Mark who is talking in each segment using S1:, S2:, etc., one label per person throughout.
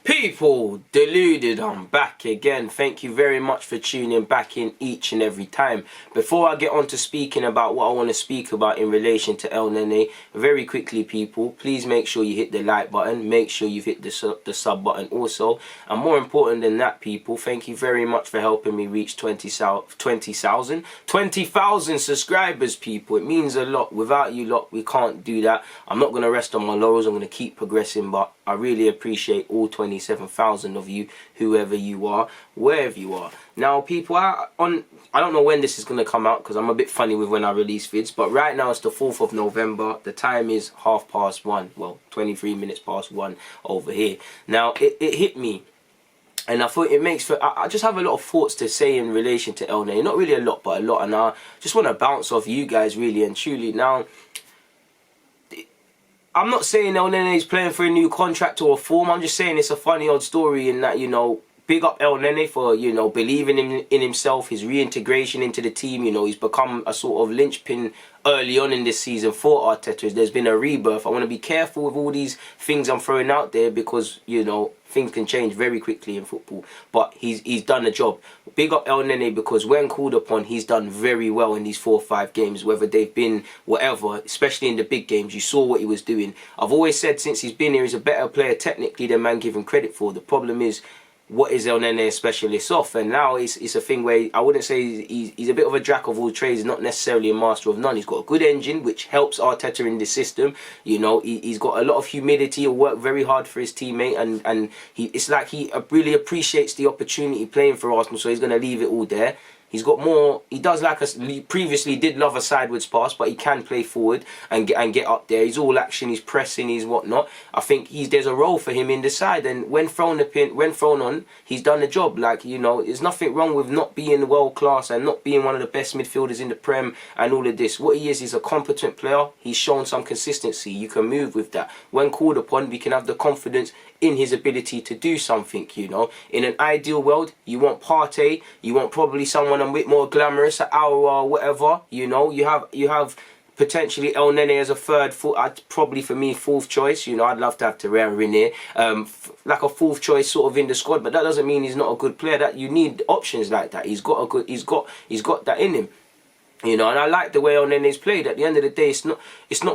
S1: People, Deluded, I'm back again. Thank you very much for tuning back in each and every time. Before I get on to speaking about what I want to speak about in relation to Elneny, very quickly people, please make sure you hit the like button, make sure you've hit the sub button also, and more important than that people, thank you very much for helping me reach 20,000 subscribers people. It means a lot. Without you lot we can't do that. I'm not going to rest on my laurels, I'm going to keep progressing, but I really appreciate all 27,000 of you, whoever you are, wherever you are. Now, people, I don't know when this is going to come out because I'm a bit funny with when I release vids, but right now it's the 4th of November. The time is 1:30. Well, 23 minutes past 1 over here. Now, it hit me. And I thought it makes for... I just have a lot of thoughts to say in relation to Elneny. Not really a lot, but a lot. And I just want to bounce off you guys, really and truly. Now, I'm not saying Elneny is playing for a new contract or a form. I'm just saying it's a funny old story in that, you know, big up Elneny for, you know, believing in himself, his reintegration into the team. You know, he's become a sort of linchpin early on in this season for Arteta. There's been a rebirth. I want to be careful with all these things I'm throwing out there because, you know, things can change very quickly in football. But he's done the job. Big up Elneny because when called upon, he's done very well in these 4 or 5 games, whether they've been whatever, especially in the big games. You saw what he was doing. I've always said since he's been here, he's a better player technically than man give him credit for. The problem is, what is Elneny a specialist of? And now it's a thing where I wouldn't say he's a bit of a jack of all trades, not necessarily a master of none. He's got a good engine which helps Arteta in the system. You know, he's got a lot of humility. He'll work very hard for his teammate, and it's like he really appreciates the opportunity playing for Arsenal, so he's going to leave it all there. He's got more. He does like us. Previously did love a sideways pass, but he can play forward and get up there. He's all action. He's pressing. He's whatnot. I think there's a role for him in the side, and when thrown on, he's done the job. Like, you know, there's nothing wrong with not being world class and not being one of the best midfielders in the Prem and all of this. What he is a competent player. He's shown some consistency. You can move with that. When called upon, we can have the confidence in his ability to do something. You know, in an ideal world, you want Partey, you want probably someone a bit more glamorous, an hour or whatever. You know, you have potentially Elneny as a third, probably for me 4th choice. You know, I'd love to have Terrell in here, like a 4th choice sort of in the squad. But that doesn't mean he's not a good player. That you need options like that. He's got that in him. You know, and I like the way Elneny's played. At the end of the day, it's not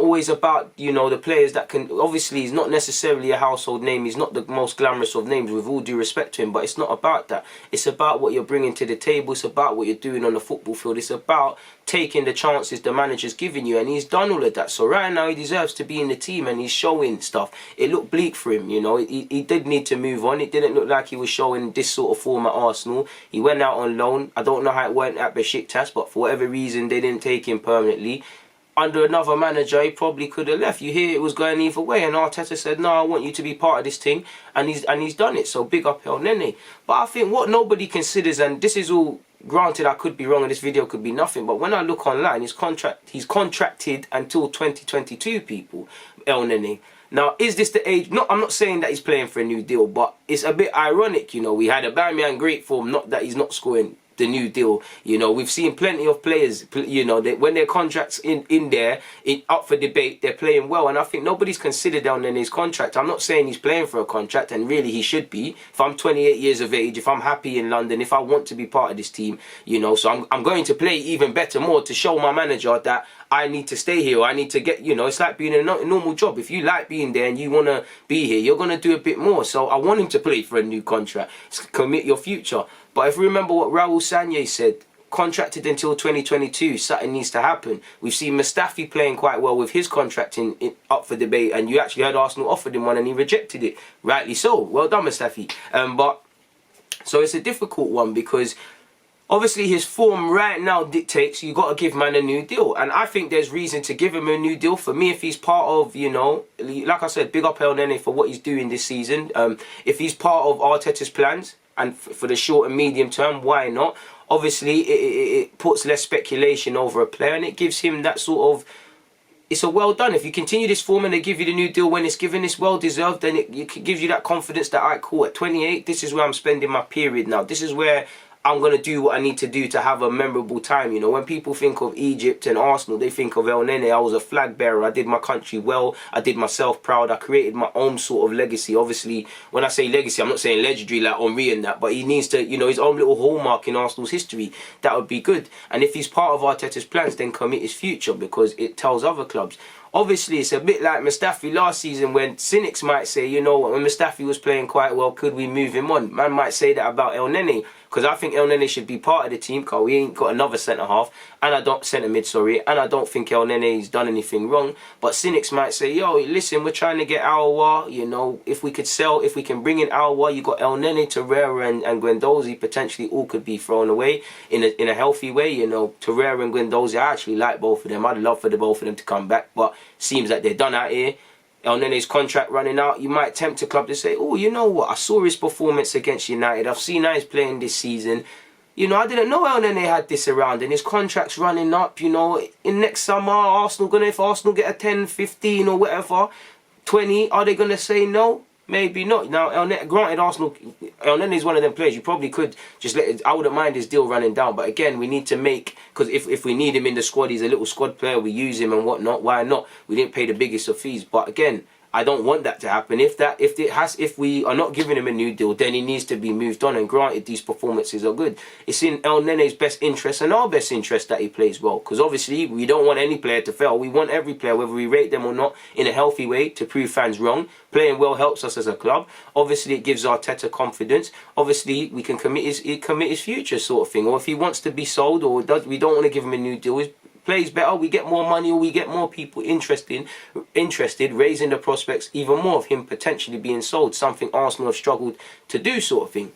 S1: always about, you know, the players that can... Obviously, he's not necessarily a household name. He's not the most glamorous of names, with all due respect to him. But it's not about that. It's about what you're bringing to the table. It's about what you're doing on the football field. It's about taking the chances the manager's giving you. And he's done all of that. So right now, he deserves to be in the team and he's showing stuff. It looked bleak for him, you know. He did need to move on. It didn't look like he was showing this sort of form at Arsenal. He went out on loan. I don't know how it went at Besiktas, but for whatever reason, they didn't take him permanently. Under another manager, he probably could have left. You hear it was going either way, and Arteta said, "No, I want you to be part of this thing," and he's done it. So big up Elneny. But I think what nobody considers, and this is all granted, I could be wrong, and this video could be nothing. But when I look online, he's contracted until 2022. People, Elneny. Now, is this the age? No, I'm not saying that he's playing for a new deal, but it's a bit ironic. You know, we had Aubameyang great form, not that he's not scoring the new deal. You know, we've seen plenty of players, you know, when their contracts in there up for debate, they're playing well, and I think nobody's considered Elneny's contract. I'm not saying he's playing for a contract, and really he should be. If I'm 28 years of age, if I'm happy in London, if I want to be part of this team, you know, so I'm going to play even better, more to show my manager that I need to stay here, or I need to get, you know, it's like being a normal job. If you like being there and you want to be here, you're going to do a bit more. So I want him to play for a new contract. Commit your future. But if we remember what Raul Sanllehi said, contracted until 2022, something needs to happen. We've seen Mustafi playing quite well with his contract up for debate, and you actually heard Arsenal offered him one and he rejected it. Rightly so. Well done, Mustafi. But so it's a difficult one because obviously his form right now dictates you got to give man a new deal, and I think there's reason to give him a new deal. For me, if he's part of, you know, like I said, big up Elneny for what he's doing this season. If he's part of Arteta's plans and for the short and medium term, why not? Obviously, it puts less speculation over a player, and it gives him that sort of... It's a well done. If you continue this form and they give you the new deal when it's given, it's well deserved, then it gives you that confidence that, alright, cool, at 28, this is where I'm spending my period now. This is where I'm going to do what I need to do to have a memorable time. You know, when people think of Egypt and Arsenal, they think of Elneny. I was a flag bearer. I did my country well. I did myself proud. I created my own sort of legacy. Obviously, when I say legacy, I'm not saying legendary like Henry and that, but he needs to, you know, his own little hallmark in Arsenal's history. That would be good. And if he's part of Arteta's plans, then commit his future, because it tells other clubs. Obviously, it's a bit like Mustafi last season, when cynics might say, you know what, when Mustafi was playing quite well, could we move him on? Man might say that about Elneny, because I think Elneny should be part of the team, because we ain't got another centre-half, and I don't centre-mid, sorry, and I don't think Elneny's done anything wrong. But cynics might say, yo, listen, we're trying to get Aouar, you know, if we can bring in Aouar, you got Elneny, Torreira and Guendouzi, potentially all could be thrown away in a healthy way, you know. Torreira and Guendouzi, I actually like both of them. I'd love for the both of them to come back, but seems like they're done out here. Elneny's contract running out. You might tempt a club to say, oh, you know what, I saw his performance against United. I've seen how he's playing this season. You know, I didn't know Elneny had this around, and his contract's running up. You know, in next summer, if Arsenal get a 10, 15 or whatever, 20, are they going to say no? Maybe not. Now, granted, Elneny is one of them players. You probably could just let it. I wouldn't mind his deal running down. But again, we need to make, because if we need him in the squad, he's a little squad player. We use him and whatnot. Why not? We didn't pay the biggest of fees. But again, I don't want that to happen. If we are not giving him a new deal, then he needs to be moved on. And granted, these performances are good. It's in Elneny's best interest and our best interest that he plays well. Because obviously, we don't want any player to fail. We want every player, whether we rate them or not, in a healthy way to prove fans wrong. Playing well helps us as a club. Obviously, it gives Arteta confidence. Obviously, we can commit his future sort of thing. Or if he wants to be sold, or we don't want to give him a new deal, plays better, we get more money, or we get more people interested, raising the prospects even more of him potentially being sold, something Arsenal have struggled to do sort of thing.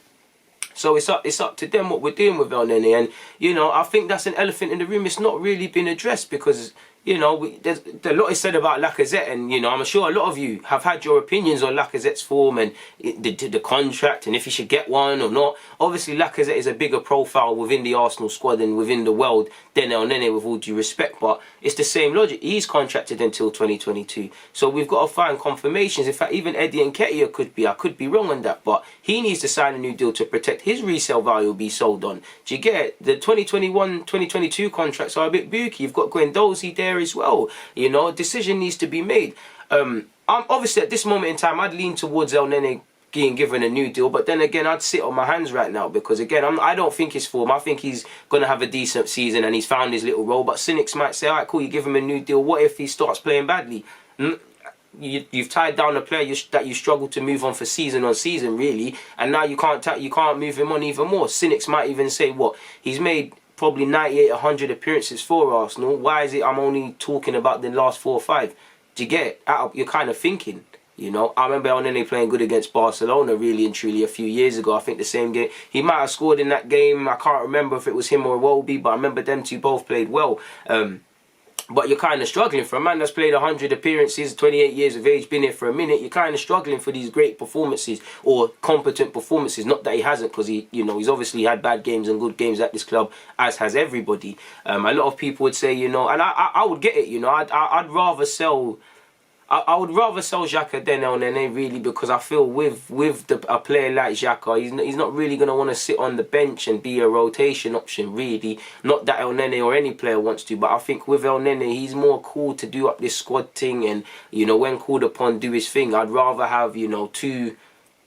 S1: So it's up to them what we're doing with Elneny. And, you know, I think that's an elephant in the room. It's not really been addressed because, you know, there's a lot is said about Lacazette, and, you know, I'm sure a lot of you have had your opinions on Lacazette's form and the contract and if he should get one or not. Obviously, Lacazette is a bigger profile within the Arsenal squad and within the world than Elneny, with all due respect, but it's the same logic. He's contracted until 2022, so we've got to find confirmations. In fact, even Eddie Nketiah I could be wrong on that, but he needs to sign a new deal to protect his resale value will be sold on. Do you get it? The 2021-2022 contracts are a bit booky. You've got Guendouzi there as well. You know, a decision needs to be made. I'm obviously at this moment in time, I'd lean towards Elneny being given a new deal, but then again, I'd sit on my hands right now because again, I don't think his form. I think he's gonna have a decent season and he's found his little role. But cynics might say, "Alright, cool, you give him a new deal. What if he starts playing badly?" You've tied down a player that you struggle to move on for season on season, really, and now you can't move him on even more. Cynics might even say, "What, he's made probably 98, 100 appearances for Arsenal. Why is it I'm only talking about the last 4 or 5? Do you get it? You're kind of thinking. You know, I remember Elneny playing good against Barcelona really and truly a few years ago. I think the same game. He might have scored in that game. I can't remember if it was him or Iwobi, but I remember them two both played well. But you're kind of struggling for a man that's played 100 appearances, 28 years of age, been here for a minute. You're kind of struggling for these great performances or competent performances. Not that he hasn't, because he's obviously had bad games and good games at this club, as has everybody. A lot of people would say, you know, and I would get it. You know, I'd rather sell. I would rather sell Xhaka than Elneny, really, because I feel with a player like Xhaka, he's not really going to want to sit on the bench and be a rotation option, really. Not that Elneny or any player wants to, but I think with Elneny, he's more cool to do up this squad thing and, you know, when called upon, do his thing. I'd rather have, you know, two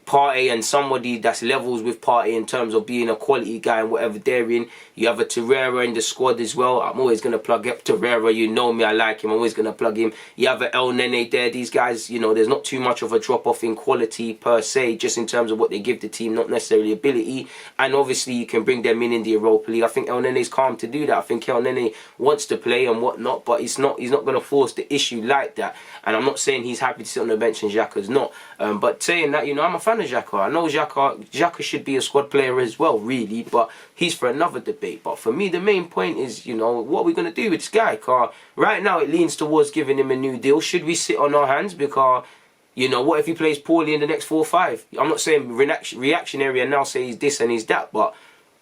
S1: Partey and somebody that's levels with Partey in terms of being a quality guy and whatever they're in. You have a Torreira in the squad as well. I'm always going to plug up Torreira. You know me, I like him. I'm always going to plug him. You have an Elneny there. These guys, you know, there's not too much of a drop-off in quality per se, just in terms of what they give the team, not necessarily ability. And obviously, you can bring them in the Europa League. I think Elneny's calm to do that. I think Elneny wants to play and whatnot, but he's not going to force the issue like that. And I'm not saying he's happy to sit on the bench and Xhaka's not. But saying that, you know, I'm a fan of Xhaka. I know Xhaka should be a squad player as well, really, but he's for another debate. But for me, the main point is, you know, what are we going to do with this guy? Because right now it leans towards giving him a new deal. Should we sit on our hands? Because, you know, what if he plays poorly in the next 4 or 5? I'm not saying reactionary and now say he's this and he's that, but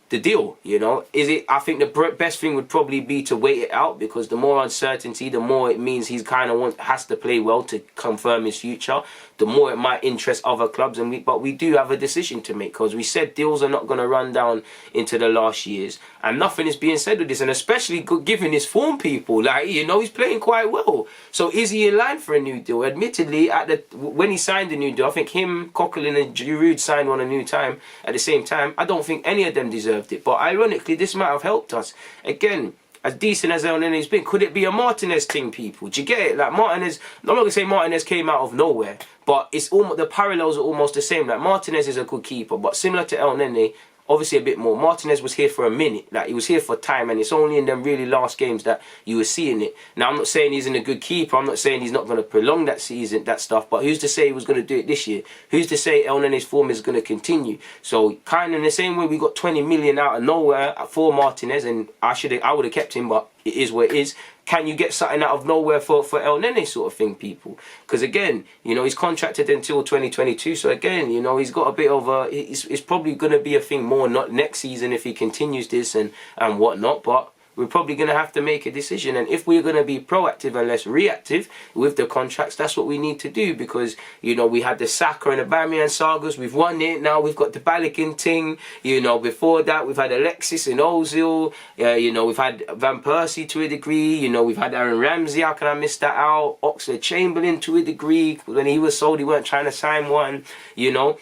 S1: the deal, you know, I think the best thing would probably be to wait it out, because the more uncertainty, the more it means he's kind of has to play well to confirm his future. the more it might interest other clubs. But we do have a decision to make, because we said deals are not going to run down into the last years, and nothing is being said with this, and especially given his form, people. Like, you know, he's playing quite well. So is he in line for a new deal? Admittedly, when he signed the new deal, I think him, Coquelin and Giroud signed on a new time at the same time. I don't think any of them deserved it. But ironically, this might have helped us. Again, as decent as Elneny's been, could it be a Martinez thing, people? Do you get it? Like, Martinez, I'm not going to say Martinez came out of nowhere, but it's almost, the parallels are almost the same. Like, Martinez is a good keeper, but similar to Elneny, obviously a bit more. Martinez was here for a minute. Like, he was here for time, and it's only in them really last games that you were seeing it. Now, I'm not saying he's in a good keeper. I'm not saying he's not going to prolong that season, that stuff, but who's to say he was going to do it this year? Who's to say Elneny's form is going to continue? So, kind of in the same way we got 20 million out of nowhere for Martinez, and I would have kept him, but it is what it is. Can you get something out of nowhere for Elneny sort of thing, people? Because again, you know, he's contracted until 2022. So again, you know, he's got a bit of a... It's probably going to be a thing more not next season if he continues this and whatnot. But we're probably going to have to make a decision. And if we're going to be proactive and less reactive with the contracts, that's what we need to do. Because, you know, we had the Saka and the Aubameyang sagas. We've won it. Now we've got the Balogun thing. You know, before that, we've had Alexis and Ozil. You know, we've had Van Persie to a degree. You know, we've had Aaron Ramsey. How can I miss that out? Oxlade-Chamberlain to a degree. When he was sold, he weren't trying to sign one. You know,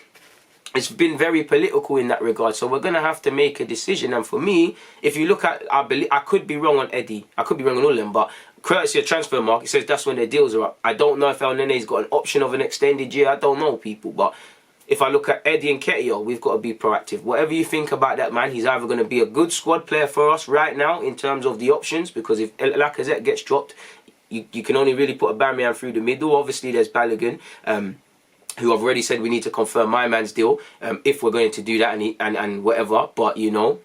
S1: it's been very political in that regard, so we're going to have to make a decision. And for me, if you look at, I could be wrong on Eddie, I could be wrong on all of them, but courtesy of transfer market says that's when their deals are up. I don't know if Elneny's got an option of an extended year, I don't know, people, but if I look at Eddie and Ketio, we've got to be proactive. Whatever you think about that man, he's either going to be a good squad player for us right now in terms of the options, because if Lacazette gets dropped, you can only really put Aubameyang through the middle. Obviously, there's Balogun, who I've already said we need to confirm my man's deal if we're going to do that and whatever. But, you know,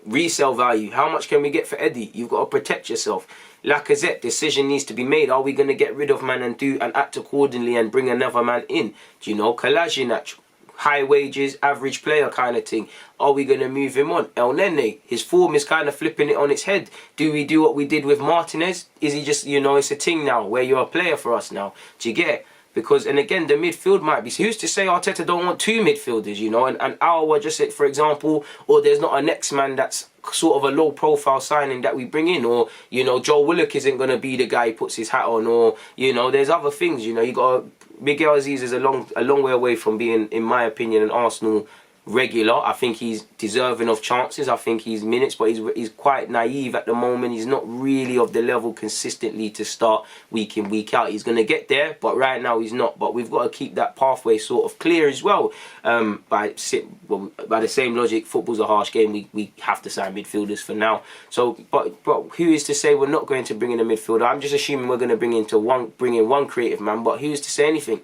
S1: resale value, how much can we get for Eddie? You've got to protect yourself. Lacazette, decision needs to be made. Are we going to get rid of man and act accordingly and bring another man in? Do you know? Kolasinac, high wages, average player kind of thing. Are we going to move him on? Elneny, his form is kind of flipping it on its head. Do we do what we did with Martinez? Is he just, you know, it's a thing now where you're a player for us now? Do you get it? Because, and again, the midfield might be... So who's to say Arteta don't want two midfielders, you know? And our just said, for example, or there's not a next man that's sort of a low-profile signing that we bring in. Or, you know, Joe Willock isn't going to be the guy who puts his hat on. Or, you know, there's other things, you know. You got... Miguel Aziz is a long way away from being, in my opinion, an Arsenal regular. I think he's deserving of chances. I think he's minutes, but he's quite naive at the moment. He's not really of the level consistently to start week in, week out. He's going to get there, but right now he's not. But we've got to keep that pathway sort of clear as well. By the same logic, football's a harsh game. We have to sign midfielders for now. So, but who is to say we're not going to bring in a midfielder? I'm just assuming we're going to bring in one creative man. But who's to say anything?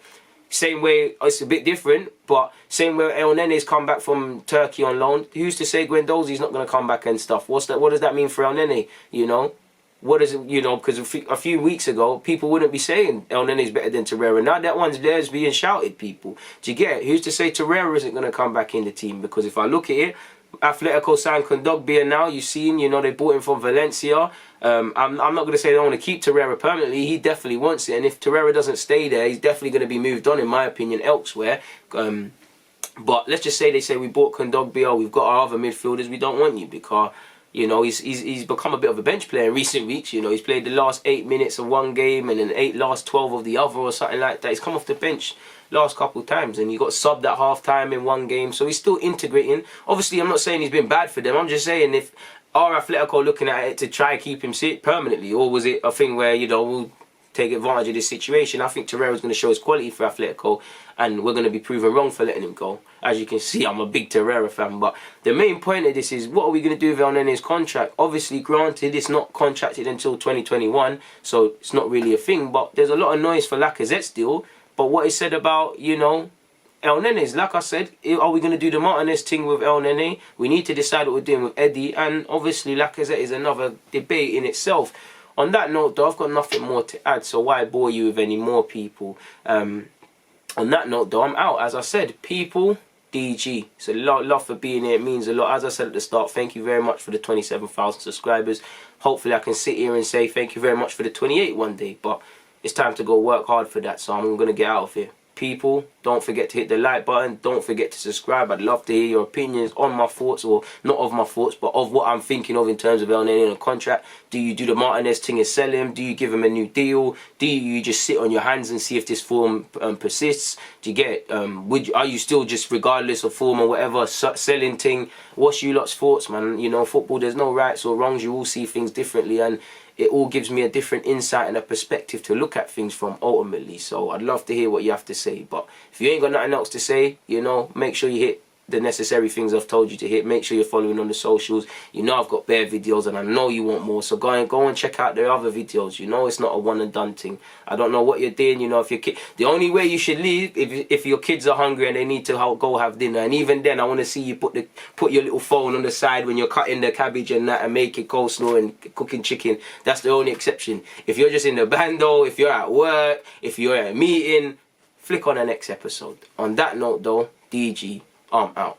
S1: Same way, it's a bit different, but same way Elneny's come back from Turkey on loan. Who's to say Guendouzi's not going to come back and stuff? What does that mean for Elneny? You know, what is it? You know, because a few weeks ago people wouldn't be saying Elneny's better than Torreira. Now that one's there's being shouted, people. Do you get it? Who's to say Torreira isn't going to come back in the team? Because if I look at it, Atletico signed Kondogbia now. You've seen, you know, they bought him from Valencia. I'm not going to say they don't want to keep Torreira permanently. He definitely wants it. And if Torreira doesn't stay there, he's definitely going to be moved on, in my opinion, elsewhere. But let's just say they say we bought Kondogbia, we've got our other midfielders, we don't want you because, you know, he's become a bit of a bench player in recent weeks. You know, he's played the last 8 minutes of one game and then last 12 of the other or something like that. He's come off the bench last couple of times and he got subbed at half time in one game, so he's still integrating. Obviously, I'm not saying he's been bad for them. I'm just saying, if are Atletico looking at it to try and keep him sit permanently, or was it a thing where, you know, we'll take advantage of this situation? I think Torreira's going to show his quality for Atletico and we're going to be proven wrong for letting him go. As you can see, I'm a big Torreira fan, but the main point of this is, what are we going to do with Elneny's contract? Obviously, granted, it's not contracted until 2021, so it's not really a thing, but there's a lot of noise for Lacazette's deal. But what he said about, you know, Elnenys, like I said, are we going to do the Martinez thing with Elneny? We need to decide what we're doing with Eddie, and obviously Lacazette is another debate in itself. On that note, though, I've got nothing more to add, so why bore you with any more, people? On that note, though, I'm out. As I said, people, DG. It's a lot for being here. It means a lot. As I said at the start, thank you very much for the 27,000 subscribers. Hopefully I can sit here and say thank you very much for the 28 one day, but it's time to go work hard for that, so I'm going to get out of here. people, don't forget to hit the like button. Don't forget to subscribe. I'd love to hear your opinions on my thoughts, or not of my thoughts, but of what I'm thinking of in terms of Elneny and a contract. Do you do the Martinez thing and sell him? Do you give him a new deal? Do you just sit on your hands and see if this form persists? Do you get it? Are you still just, regardless of form or whatever, selling thing? What's you lot's thoughts, man? You know, football, there's no rights or wrongs. You all see things differently, and it all gives me a different insight and a perspective to look at things from ultimately. So I'd love to hear what you have to say. But if you ain't got nothing else to say, you know, make sure you hit the necessary things I've told you to hit. Make sure you're following on the socials. You know I've got bare videos and I know you want more. So go and check out the other videos. You know it's not a one and done thing. I don't know what you're doing. You know, if your kid, the only way you should leave if your kids are hungry and they need to go have dinner. And even then, I want to see you put your little phone on the side when you're cutting the cabbage and that and making coleslaw and cooking chicken. That's the only exception. If you're just in the bando, if you're at work, if you're at a meeting, flick on the next episode. On that note though, DG, I'm out.